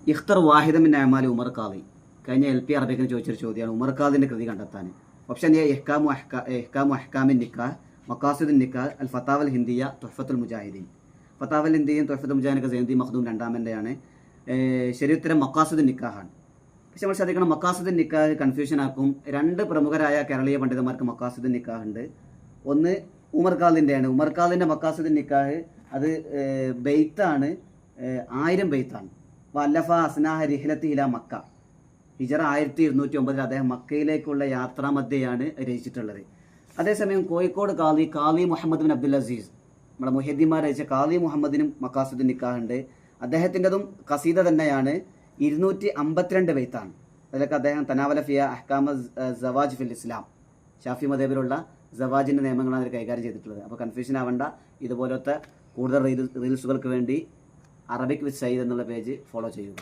ഇഖ്തർ വാഹിദമിൻ അമാലി ഉമർ ഖാദി. കഴിഞ്ഞ LP അറബിക്കിന് ചോദിച്ചൊരു ചോദ്യമാണ് ഉമർ ഖാദിന്റെ കൃതി കണ്ടെത്താൻ. ഓപ്ഷൻ എ ഇഹ്കാമു അഹ്കാമിൻ നിക്കാഹ്, മഖാസിദുൻ നിക്കാഹ്, അൽ ഫതാവൽ ഹിന്ദിയ, തുഹ്ഫത്തുൽ മുജാഹിദീൻ. ഫതാവൽ ഹിന്ദിയും തുഹ്ഫത്തുൽ മുജാഹിദീൻ സൈനുദ്ദീൻ മഖ്ദൂം രണ്ടാമൻ്റെയാണ്. ശരിയുത്തരം മഖാസിദുൻ നിക്കാഹാണ്. പക്ഷെ നമ്മൾ ശ്രദ്ധിക്കണം, മഖാസിദുൻ നിക്കാഹ് കൺഫ്യൂഷൻ ആക്കും. രണ്ട് പ്രമുഖരായ കേരളീയ പണ്ഡിതന്മാർക്ക് മഖാസിദുൻ നിക്കാഹ് ഉണ്ട്. ഒന്ന് ഉമർ ഖാദിൻ്റെയാണ്. ഉമർ ഖാദിൻ്റെ മഖാസിദുൻ നിക്കാഹ് അത് ബെയ്ത്താണ്, 1000 ബെയ്ത്താണ്. വല്ലഫ അസ്നാഹ റിഹ്ലത്തി ഇല മക്ക, ഹിജറ 1209 അദ്ദേഹം മക്കയിലേക്കുള്ള യാത്രാമധ്യയാണ് രചിച്ചിട്ടുള്ളത്. അതേസമയം കോഴിക്കോട് കാളി മുഹമ്മദ് ബിൻ അബ്ദുൽ അസീസ്, നമ്മുടെ മുഹദ്ദിമാർ രചിച്ച കാളി മുഹമ്മദിനും മഖാസിദുൻ നിക്കാഹ് ഉണ്ട്. അദ്ദേഹത്തിൻ്റെതും കസീദ തന്നെയാണ്, 252 ബെയ്ത്താണ്. അതിലൊക്കെ അദ്ദേഹം തനാവല ഫിയ അഹ്കാമ സവാജ് ഫിൽ ഇസ്ലാം, ഷാഫി മദബിലുള്ള സവാജിൻ്റെ നിയമങ്ങളാണ് അവർ കൈകാര്യം ചെയ്തിട്ടുള്ളത്. അപ്പോൾ കൺഫ്യൂഷൻ ആവേണ്ട. ഇതുപോലത്തെ കൂടുതൽ റീൽസുകൾക്ക് വേണ്ടി അറബിക് വിത്ത് സയ്യിദ് എന്നുള്ള പേജ് ഫോളോ ചെയ്യുക.